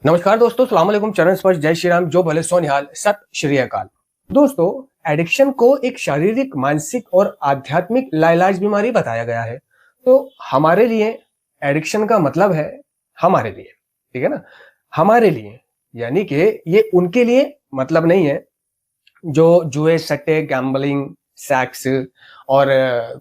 नमस्कार दोस्तों, सलाम अलैकुम, चरण स्पर्श, जय श्री राम, जो भले सो निहाल, सत श्री अकाल। दोस्तों, एडिक्शन को एक शारीरिक, मानसिक और आध्यात्मिक लाइलाज बीमारी बताया गया है। तो हमारे लिए एडिक्शन का मतलब है हमारे लिए, ठीक है ना? हमारे लिए यानी कि ये उनके लिए मतलब नहीं है जो जुए, सट्टे, गैम्बलिंग, सेक्स और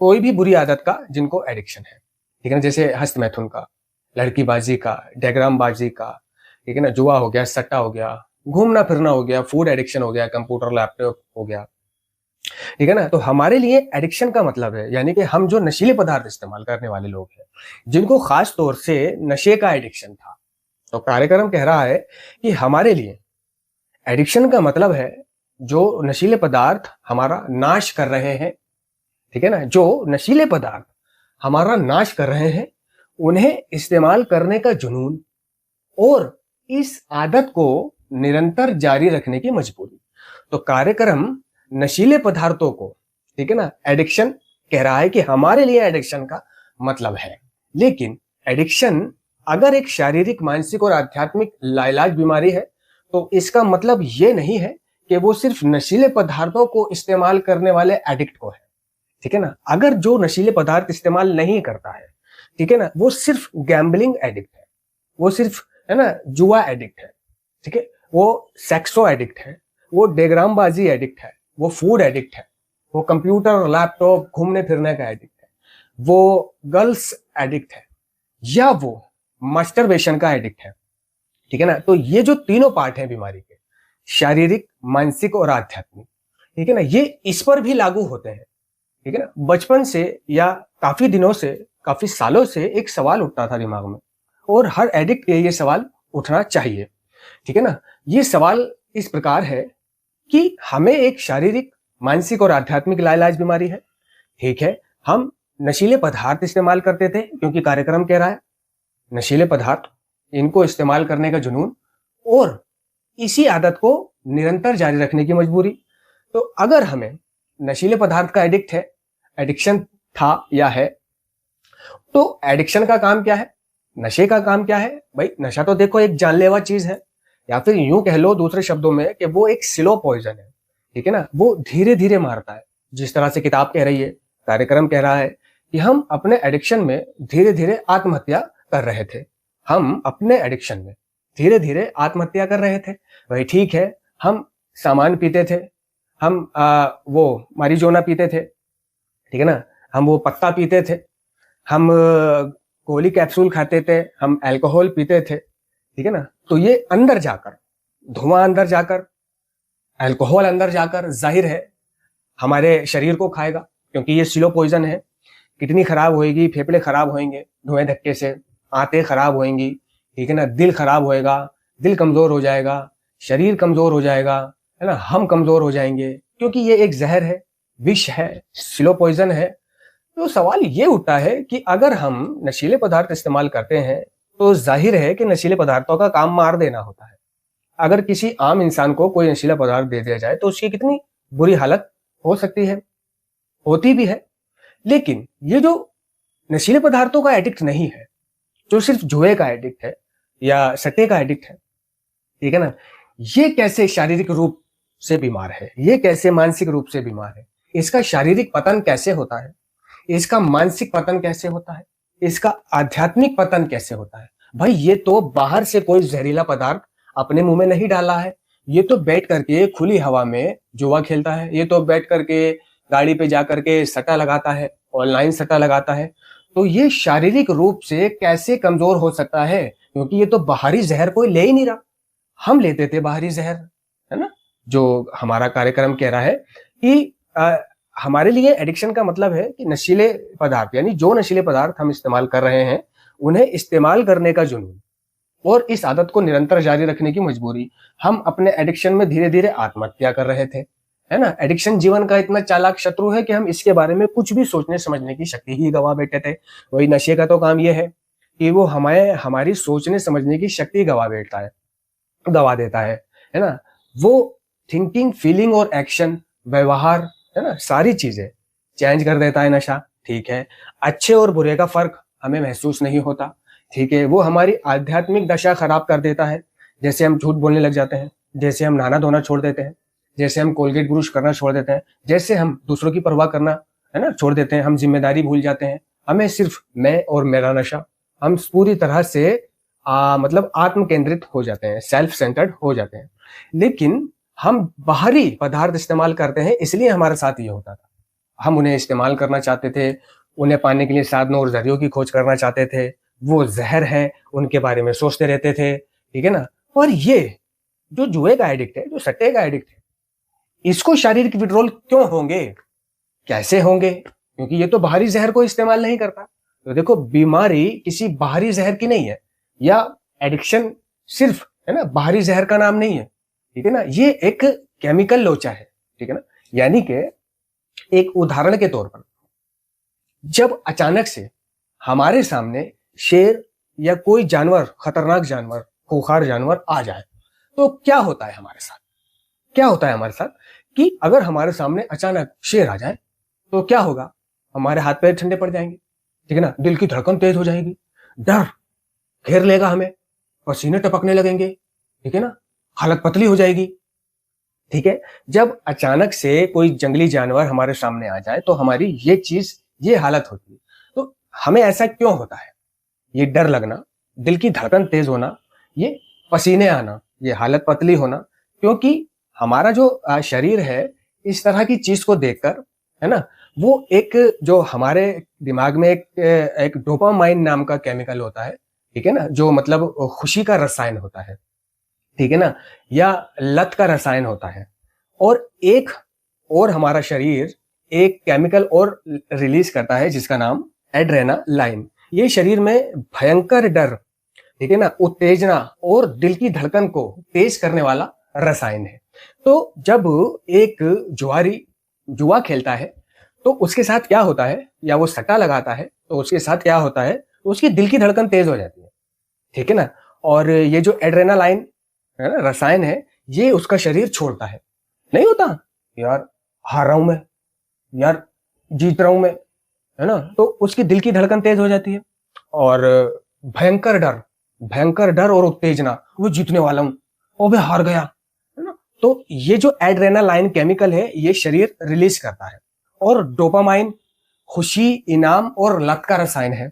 कोई भी बुरी आदत का जिनको एडिक्शन है, ठीक है ना? जैसे हस्त मैथुन का, लड़कीबाजी का, डायग्राम बाजी का, ठीक है ना, जुआ हो गया, सट्टा हो गया, घूमना फिरना हो गया, फूड एडिक्शन हो गया, कंप्यूटर लैपटॉप हो गया, ठीक है ना? तो हमारे लिए एडिक्शन का मतलब है यानी कि हम जो नशीले पदार्थ इस्तेमाल करने वाले लोग हैं, जिनको खास तौर से नशे का एडिक्शन था। तो कार्यक्रम कह रहा है कि हमारे लिए एडिक्शन का मतलब है जो नशीले पदार्थ हमारा नाश कर रहे हैं, ठीक है ना? जो नशीले पदार्थ हमारा नाश कर रहे हैं, उन्हें इस्तेमाल करने का जुनून और इस आदत को निरंतर जारी रखने की मजबूरी। तो कार्यक्रम नशीले पदार्थों को, ठीक है ना, एडिक्शन कह रहा है कि हमारे लिए एडिक्शन का मतलब है। लेकिन एडिक्शन अगर एक शारीरिक, मानसिक और आध्यात्मिक लाइलाज बीमारी है, तो इसका मतलब ये नहीं है कि वो सिर्फ नशीले पदार्थों को इस्तेमाल करने वाले एडिक्ट को है, ठीक है ना? अगर जो नशीले पदार्थ इस्तेमाल नहीं करता है, ठीक है ना, वो सिर्फ गैम्बलिंग एडिक्ट है, वो सिर्फ, है ना, जुआ एडिक्ट है, ठीक है, वो सेक्सो एडिक्ट है, वो डेग्रामबाजी एडिक्ट है, वो फूड एडिक्ट है, वो कंप्यूटर लैपटॉप घूमने फिरने का एडिक्ट है, वो गर्ल्स एडिक्ट है, या वो मास्टरबेशन का एडिक्ट है, ठीक है ना? तो ये जो तीनों पार्ट हैं बीमारी के, शारीरिक, मानसिक और आध्यात्मिक, ठीक है ना, ये इस पर भी लागू होते हैं, ठीक है ना? बचपन से या काफी दिनों से, काफी सालों से एक सवाल उठता था दिमाग में, और हर एडिक्ट के ये सवाल उठना चाहिए, ठीक है ना? ये सवाल इस प्रकार है कि हमें एक शारीरिक, मानसिक और आध्यात्मिक लाइलाज बीमारी है, ठीक है? हम नशीले पदार्थ इस्तेमाल करते थे क्योंकि कार्यक्रम कह रहा है नशीले पदार्थ, इनको इस्तेमाल करने का जुनून और इसी आदत को निरंतर जारी रखने की मजबूरी। तो अगर हमें नशीले पदार्थ का एडिक्शन था या है, तो एडिक्शन का काम क्या है? नशे का काम क्या है? भाई, नशा तो देखो एक जानलेवा चीज है, या फिर यूं कह लो दूसरे शब्दों में कि वो एक स्लो पॉइजन है, ठीक है ना? वो धीरे धीरे मारता है। जिस तरह से किताब कह रही है, कार्यक्रम कह रहा है कि हम अपने एडिक्शन में धीरे धीरे आत्महत्या कर रहे थे। हम अपने एडिक्शन में धीरे धीरे आत्महत्या कर रहे थे। भाई ठीक है, हम सामान पीते थे, हम वो मारिजुआना पीते थे, ठीक है ना, हम वो पत्ता पीते थे, हम गोली कैप्सूल खाते थे, हम अल्कोहल पीते थे, ठीक है ना? तो ये अंदर जाकर, धुआं अंदर जाकर, अल्कोहल अंदर जाकर जाहिर है हमारे शरीर को खाएगा, क्योंकि ये स्लो पॉइजन है। किडनी खराब होएगी, फेफड़े खराब होंगे धुएं धक्के से, आंतें खराब होंगी, ठीक है ना, दिल खराब होएगा, दिल कमजोर हो जाएगा, शरीर कमजोर हो जाएगा, है ना, हम कमजोर हो जाएंगे, क्योंकि ये एक जहर है, विष है, स्लो पॉइजन है। तो सवाल ये उठता है कि अगर हम नशीले पदार्थ इस्तेमाल करते हैं, तो जाहिर है कि नशीले पदार्थों का काम मार देना होता है। अगर किसी आम इंसान को कोई नशीला पदार्थ दे दिया जाए तो उसकी कितनी बुरी हालत हो सकती है, होती भी है। लेकिन ये जो नशीले पदार्थों का एडिक्ट नहीं है, जो सिर्फ जुए का एडिक्ट है या सट्टे का एडिक्ट है, ठीक है ना, ये कैसे शारीरिक रूप से बीमार है, ये कैसे मानसिक रूप से बीमार है, इसका शारीरिक पतन कैसे होता है, इसका मानसिक पतन कैसे होता है, इसका आध्यात्मिक पतन कैसे होता है? भाई, ये तो बाहर से कोई जहरीला पदार्थ अपने मुंह में नहीं डाला है, ये तो बैठ करके खुली हवा में जुआ खेलता है, ये तो बैठ करके गाड़ी पे जा करके सट्टा लगाता है, ऑनलाइन सट्टा लगाता है। तो ये शारीरिक रूप से कैसे कमजोर हो सकता है? क्योंकि ये तो बाहरी जहर कोई ले ही नहीं रहा, हम लेते थे बाहरी जहर, है ना? जो हमारा कार्यक्रम कह रहा है कि हमारे लिए एडिक्शन का मतलब है कि नशीले पदार्थ, यानी जो नशीले पदार्थ हम इस्तेमाल कर रहे हैं, उन्हें इस्तेमाल करने का जुनून और इस आदत को निरंतर जारी रखने की मजबूरी। हम अपने एडिक्शन में धीरे धीरे आत्महत्या कर रहे थे, है ना? एडिक्शन जीवन का इतना चालाक शत्रु है कि हम इसके बारे में कुछ भी सोचने समझने की शक्ति ही गवा बैठे थे। वही नशे का तो काम यह है कि वो हमारी सोचने समझने की शक्ति गवा देता है ना? वो थिंकिंग, फीलिंग और एक्शन, व्यवहार, है ना, सारी चीजें चेंज कर देता है नशा, ठीक है? अच्छे और बुरे का फर्क हमें महसूस नहीं होता, ठीक है? वो हमारी आध्यात्मिक दशा खराब कर देता है, जैसे हम झूठ बोलने लग जाते हैं, जैसे हम नहाना धोना छोड़ देते हैं, जैसे हम कोलगेट ब्रुश करना छोड़ देते हैं, जैसे हम दूसरों की परवाह करना है ना छोड़ देते हैं, हम जिम्मेदारी भूल जाते हैं, हमें सिर्फ मैं और मेरा नशा, हम पूरी तरह से मतलब आत्म केंद्रित हो जाते हैं, सेल्फ सेंटर्ड हो जाते हैं। लेकिन हम बाहरी पदार्थ इस्तेमाल करते हैं, इसलिए हमारे साथ ये होता था। हम उन्हें इस्तेमाल करना चाहते थे, उन्हें पाने के लिए साधनों और जरियों की खोज करना चाहते थे, वो जहर है उनके बारे में सोचते रहते थे, ठीक है ना। और ये जो जुए का एडिक्ट है, जो सट्टे का एडिक्ट है, इसको शारीरिक विड्रॉल क्यों होंगे, कैसे होंगे? क्योंकि ये तो बाहरी जहर को इस्तेमाल नहीं करता। तो देखो, बीमारी किसी बाहरी जहर की नहीं है, या एडिक्शन सिर्फ है ना बाहरी जहर का नाम नहीं है, ठीक है ना। ये एक केमिकल लोचा है, ठीक है ना। यानी कि एक उदाहरण के तौर पर, जब अचानक से हमारे सामने शेर या कोई जानवर, खतरनाक जानवर, खूंखार जानवर आ जाए, तो क्या होता है हमारे साथ? क्या होता है हमारे साथ कि अगर हमारे सामने अचानक शेर आ जाए तो क्या होगा? हमारे हाथ पैर ठंडे पड़ जाएंगे, ठीक है ना। दिल की धड़कन तेज हो जाएगी, डर घेर लेगा हमें, पसीने टपकने लगेंगे, ठीक है ना, हालत पतली हो जाएगी, ठीक है। जब अचानक से कोई जंगली जानवर हमारे सामने आ जाए तो हमारी ये चीज, ये हालत होती है। तो हमें ऐसा क्यों होता है? ये डर लगना, दिल की धड़कन तेज होना, ये पसीने आना, ये हालत पतली होना, क्योंकि हमारा जो शरीर है इस तरह की चीज को देखकर, है ना, वो एक जो हमारे दिमाग में एक डोपामाइन नाम का केमिकल होता है, ठीक है ना, जो मतलब खुशी का रसायन होता है, ठीक है ना, या लत का रसायन होता है। और एक और हमारा शरीर एक केमिकल और रिलीज करता है जिसका नाम एड्रेनालाइन। ये शरीर में भयंकर डर, ठीक है ना, उत्तेजना और दिल की धड़कन को तेज करने वाला रसायन है। तो जब एक जुआरी जुआ खेलता है तो उसके साथ क्या होता है, या वो सट्टा लगाता है तो उसके साथ क्या होता है, तो उसकी दिल की धड़कन तेज हो जाती है, ठीक है ना। और ये जो एड्रेनालाइन है ना रसायन है, ये उसका शरीर छोड़ता है। नहीं होता यार, हार रहा हूं मैं, यार जीत रहा हूं मैं, है ना, तो उसकी दिल की धड़कन तेज हो जाती है। और भयंकर डर, भयंकर डर और उत्तेजना, वो जीतने वाला हूं, ओ मैं हार गया, है ना। तो ये जो एड्रेनालाइन केमिकल है ये शरीर रिलीज करता है। और डोपामाइन खुशी, इनाम और लत का रसायन है,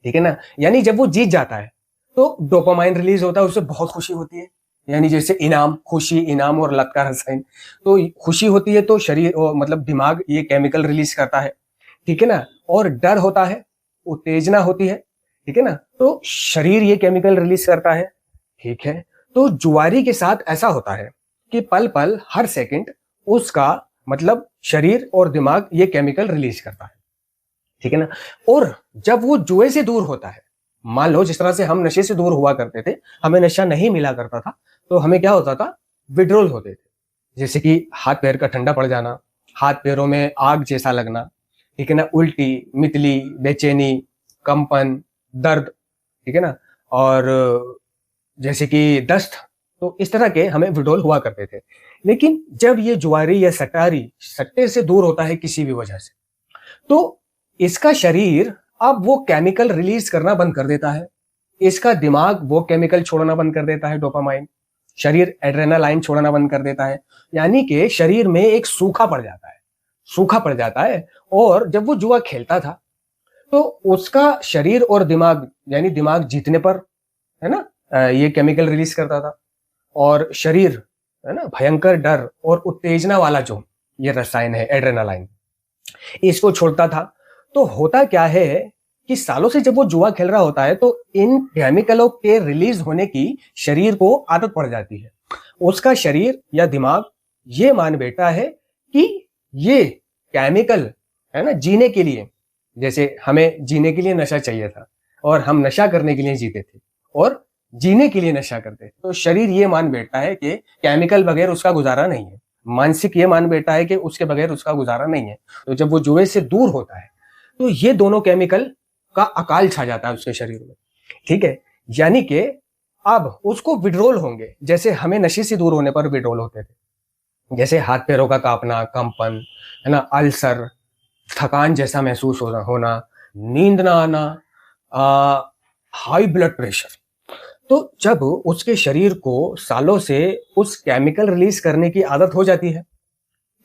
ठीक है ना। यानी जब वो जीत जाता है तो डोपामाइन रिलीज होता है, उससे बहुत खुशी होती है। यानी जैसे इनाम, खुशी, इनाम और लत का रसायन, तो खुशी होती है तो शरीर मतलब दिमाग ये केमिकल रिलीज करता है, ठीक है ना। और डर होता है, उत्तेजना होती है, ठीक है ना, तो शरीर ये केमिकल रिलीज करता है, ठीक है। तो जुआरी के साथ ऐसा होता है कि पल पल, हर सेकंड उसका मतलब शरीर और दिमाग ये केमिकल रिलीज करता है, ठीक है ना। और जब वो जुए से दूर होता है, मान लो जिस तरह से हम नशे से दूर हुआ करते थे, हमें नशा नहीं मिला करता था, तो हमें क्या होता था, विड्रॉल होते थे। जैसे कि हाथ पैर का ठंडा पड़ जाना, हाथ पैरों में आग जैसा लगना, ठीक है ना, उल्टी, मितली, बेचैनी, कंपन, दर्द, ठीक है ना, और जैसे कि दस्त, तो इस तरह के हमें विड्रॉल हुआ करते थे। लेकिन जब ये जुआरी या सट्टारी सट्टे से दूर होता है किसी भी वजह से, तो इसका शरीर अब वो केमिकल रिलीज करना बंद कर देता है, इसका दिमाग वो केमिकल छोड़ना बंद कर देता है, डोपामाइन, शरीर एड्रेनालाइन छोड़ना बंद कर देता है। यानी कि शरीर में एक सूखा पड़ जाता है, सूखा पड़ जाता है। और जब वो जुआ खेलता था तो उसका शरीर और दिमाग, यानी दिमाग जीतने पर, है ना, ये केमिकल रिलीज करता था, और शरीर, है ना, भयंकर डर और उत्तेजना वाला जो ये रसायन है एड्रेनालाइन, इसको छोड़ता था। तो होता क्या है कि सालों से जब वो जुआ खेल रहा होता है तो इन केमिकलों के रिलीज होने की शरीर को आदत पड़ जाती है। उसका शरीर या दिमाग ये मान बैठा है कि ये केमिकल, है ना, जीने के लिए, जैसे हमें जीने के लिए नशा चाहिए था और हम नशा करने के लिए जीते थे और जीने के लिए नशा करते थे, तो शरीर ये मान बैठता है कि केमिकल बगैर उसका गुजारा नहीं है, मानसिक ये मान बैठा है कि उसके बगैर उसका गुजारा नहीं है। तो जब वो जुए से दूर होता है तो ये दोनों केमिकल का अकाल छा जाता है उसके शरीर में, ठीक है। यानी कि अब उसको विड्रॉल होंगे, जैसे हमें नशे से दूर होने पर विड्रॉल होते थे, जैसे हाथ पैरों का कांपना, कंपन, है ना, अल्सर, थकान जैसा महसूस होना, नींद ना आना, हाई ब्लड प्रेशर। तो जब उसके शरीर को सालों से उस केमिकल रिलीज करने की आदत हो जाती है,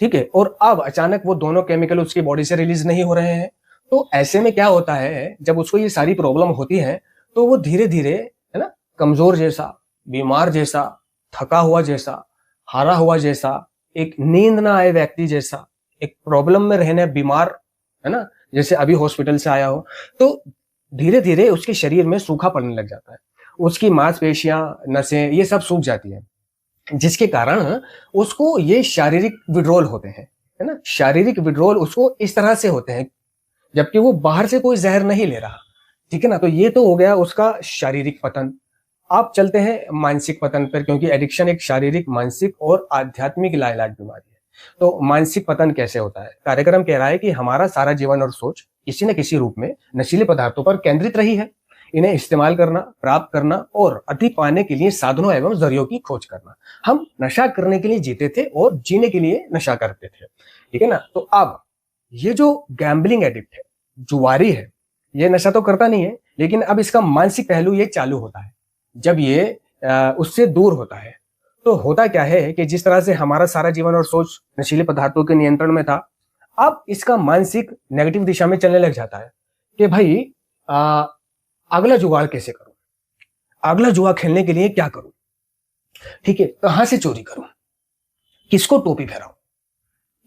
ठीक है, और अब अचानक वो दोनों केमिकल उसकी बॉडी से रिलीज नहीं हो रहे हैं, तो ऐसे में क्या होता है, जब उसको ये सारी प्रॉब्लम होती है तो वो धीरे धीरे, है ना, कमजोर जैसा, बीमार जैसा, थका हुआ जैसा, हारा हुआ जैसा, एक नींद ना आए व्यक्ति जैसा, एक प्रॉब्लम में रहने बीमार, है ना, जैसे अभी हॉस्पिटल से आया हो, तो धीरे धीरे उसके शरीर में सूखा पड़ने लग जाता है। उसकी मांसपेशियां, नसें, ये सब सूख जाती है, जिसके कारण उसको ये शारीरिक विड्रॉल होते हैं, है ना। शारीरिक विड्रॉल उसको इस तरह से होते हैं, जबकि वो बाहर से कोई जहर नहीं ले रहा, ठीक है ना। तो ये तो हो गया उसका शारीरिक पतन। आप चलते हैं मानसिक पतन पर, क्योंकि एडिक्शन एक शारीरिक, मानसिक और आध्यात्मिक लाइलाज बीमारी है। तो मानसिक पतन कैसे होता है? कार्यक्रम कह रहा है कि हमारा सारा जीवन और सोच किसी न किसी रूप में नशीले पदार्थों पर केंद्रित रही है। इन्हें इस्तेमाल करना, प्राप्त करना और अधिक पाने के लिए साधनों एवं जरियों की खोज करना। हम नशा करने के लिए जीते थे और जीने के लिए नशा करते थे, ठीक है ना। तो अब ये जो गैम्बलिंग एडिक्ट है, जुआरी है, ये नशा तो करता नहीं है, लेकिन अब इसका मानसिक पहलू ये चालू होता है जब ये उससे दूर होता है। तो होता क्या है कि जिस तरह से हमारा सारा जीवन और सोच नशीले पदार्थों के नियंत्रण में था, अब इसका मानसिक नेगेटिव दिशा में चलने लग जाता है कि भाई अगला जुगाड़ कैसे करूं, अगला जुआ खेलने के लिए क्या करूं, ठीक है, कहां से चोरी करूं, किसको टोपी पहनाऊं,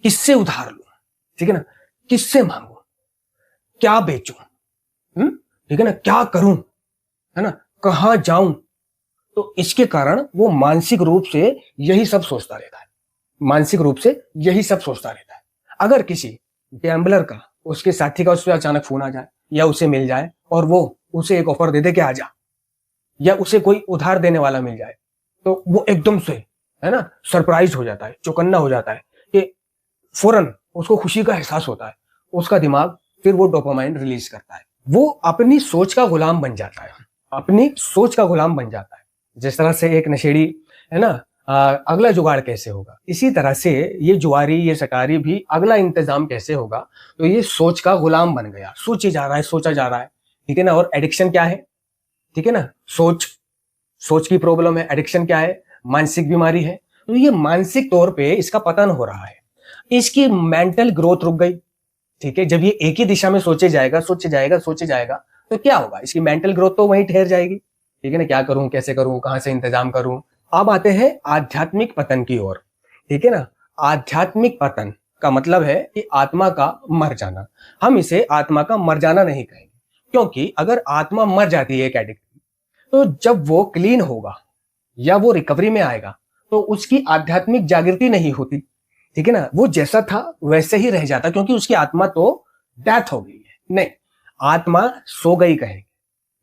किससे उधार लूं, ठीक है ना, किससे मांगू, क्या बेचूं, ठीक है ना, क्या करूं, है ना, कहां जाऊं। तो इसके कारण वो मानसिक रूप से यही सब सोचता रहता है, मानसिक रूप से यही सब सोचता रहता है। अगर किसी गैम्बलर का, उसके साथी का उस पर अचानक फोन आ जाए या उसे मिल जाए और वो उसे एक ऑफर दे दे कि आ जा, या उसे कोई उधार देने वाला मिल जाए, तो वो एकदम से, है ना, सरप्राइज हो जाता है, चौकन्ना हो जाता है कि फौरन उसको खुशी का एहसास होता है। उसका दिमाग फिर वो डोपामाइन रिलीज करता है, वो अपनी सोच का गुलाम बन जाता है, अपनी सोच का गुलाम बन जाता है। जिस तरह से एक नशेड़ी, है ना, अगला जुगाड़ कैसे होगा, इसी तरह से ये जुआरी, ये सटारी भी अगला इंतजाम कैसे होगा। तो ये सोच का गुलाम बन गया, सोचे जा रहा है, सोचा जा रहा है, ठीक है ना। और एडिक्शन क्या है, ठीक है ना, सोच, सोच की प्रॉब्लम है। एडिक्शन क्या है? मानसिक बीमारी है। तो ये मानसिक तौर पे इसका पतन हो रहा है, इसकी मेंटल ग्रोथ रुक गई, ठीक है। जब ये एक ही दिशा में सोचे जाएगा, सोचे जाएगा, सोचे जाएगा, तो क्या होगा, इसकी मेंटल ग्रोथ तो वहीं ठहर जाएगी, ठीक है ना। क्या करूं, कैसे करूं, कहां से इंतजाम करूं। अब आते हैं आध्यात्मिक पतन की ओर, ठीक है ना। आध्यात्मिक पतन का मतलब है कि आत्मा का मर जाना। हम इसे आत्मा का मर जाना नहीं कहेंगे, क्योंकि अगर आत्मा मर जाती है एक एडिक्ट, तो जब वो क्लीन होगा या वो रिकवरी में आएगा, तो उसकी आध्यात्मिक जागृति नहीं होती, ठीक है ना। वो जैसा था वैसे ही रह जाता, क्योंकि उसकी आत्मा तो डेथ हो गई है। नहीं, आत्मा सो गई कहेंगे,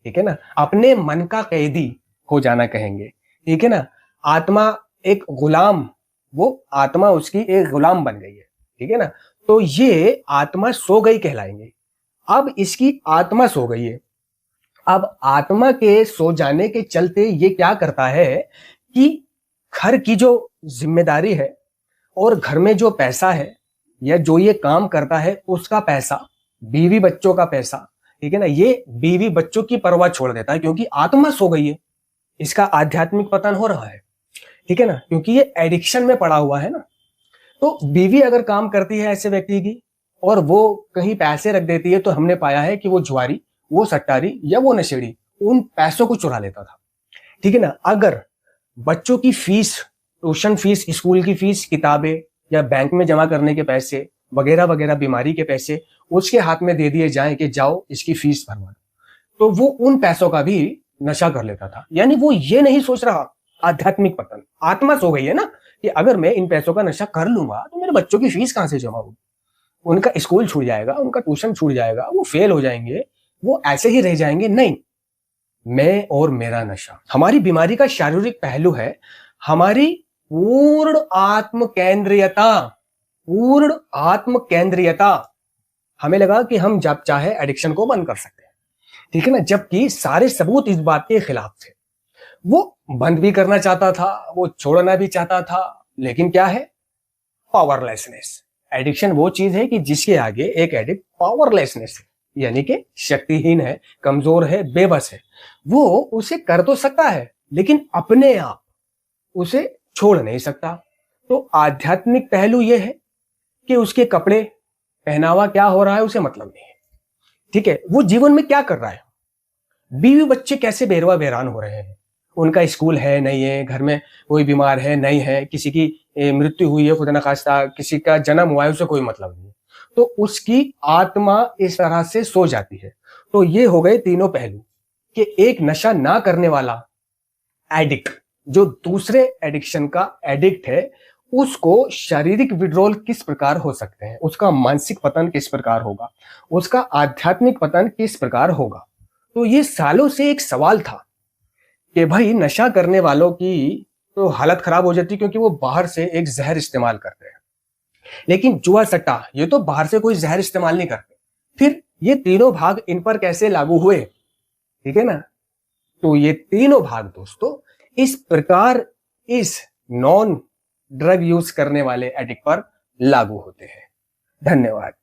ठीक है ना, अपने मन का कैदी हो जाना कहेंगे, ठीक है ना। आत्मा एक गुलाम, वो आत्मा उसकी एक गुलाम बन गई है, ठीक है ना। तो ये आत्मा सो गई कहलाएंगे। अब इसकी आत्मा सो गई है। अब आत्मा के सो जाने के चलते ये क्या करता है कि घर की जो जिम्मेदारी है और घर में जो पैसा है या जो ये काम करता है उसका पैसा, बीवी बच्चों का पैसा, ठीक है ना, ये बीवी बच्चों की परवाह छोड़ देता है, क्योंकि आत्मा सो गई है। इसका आध्यात्मिक पतन हो रहा है, ठीक है ना, क्योंकि ये एडिक्शन में पड़ा हुआ है ना। तो बीवी अगर काम करती है ऐसे व्यक्ति की और वो कहीं पैसे रख देती है, तो हमने पाया है कि वो जुआरी, वो सट्टारी या वो नशेड़ी उन पैसों को चुरा लेता था, ठीक है ना। अगर बच्चों की फीस, ट्यूशन फीस, स्कूल की फीस, किताबें या बैंक में जमा करने के पैसे वगैरह वगैरह, बीमारी के पैसे उसके हाथ में दे दिए जाएं कि जाओ इसकी फीस भरवा, तो वो उन पैसों का भी नशा कर लेता था। यानी वो ये नहीं सोच रहा, आध्यात्मिक पतन, आत्मा सो गई है ना, कि अगर मैं इन पैसों का नशा कर लूंगा तो मेरे बच्चों की फीस कहां से जमा होगी, उनका स्कूल छूट जाएगा, उनका ट्यूशन छूट जाएगा, वो फेल हो जाएंगे, वो ऐसे ही रह जाएंगे। नहीं, मैं और मेरा नशा। हमारी बीमारी का शारीरिक पहलू है हमारी पूर्ण आत्म केंद्रीयता, पूर्ण आत्म केंद्रीयता। हमें लगा कि हम जब चाहे एडिक्शन को बंद कर सकते हैं, ठीक है ना, जबकि सारे सबूत इस बात के खिलाफ थे। वो बंद भी करना चाहता था, वो छोड़ना भी चाहता था, लेकिन क्या है, पावरलेसनेस। एडिक्शन वो चीज है कि जिसके आगे एक एडिक्ट पावरलेसनेस है, यानी कि शक्तिहीन है, कमजोर है, बेबस है, वो उसे कर तो सकता है लेकिन अपने आप उसे छोड़ नहीं सकता। तो आध्यात्मिक पहलू यह है कि उसके कपड़े, पहनावा क्या हो रहा है उसे मतलब नहीं है। ठीक है, वो जीवन में क्या कर रहा है, बीवी बच्चे कैसे बेरवा बेरान हो रहे हैं, उनका स्कूल है नहीं है, घर में कोई बीमार है नहीं है, किसी की मृत्यु हुई है खुदा न खास्ता, किसी का जन्म हुआ है, उसे कोई मतलब नहीं। तो उसकी आत्मा इस तरह से सो जाती है। तो ये हो गए तीनों पहलू कि एक नशा ना करने वाला एडिक्ट जो दूसरे एडिक्शन का एडिक्ट है, उसको शारीरिक विड्रॉल किस प्रकार हो सकते हैं, उसका मानसिक पतन किस प्रकार होगा, उसका आध्यात्मिक पतन किस प्रकार होगा। तो ये सालों से एक सवाल था कि भाई नशा करने वालों की तो हालत खराब हो जाती क्योंकि वो बाहर से एक जहर इस्तेमाल करते हैं, लेकिन जुआ सट्टा ये तो बाहर से कोई जहर इस्तेमाल नहीं करते। फिर ये तीनों भाग इन पर कैसे लागू हुए, ठीक है ना। तो ये तीनों भाग दोस्तों इस प्रकार इस नॉन ड्रग यूज करने वाले एडिक्ट पर लागू होते हैं। धन्यवाद।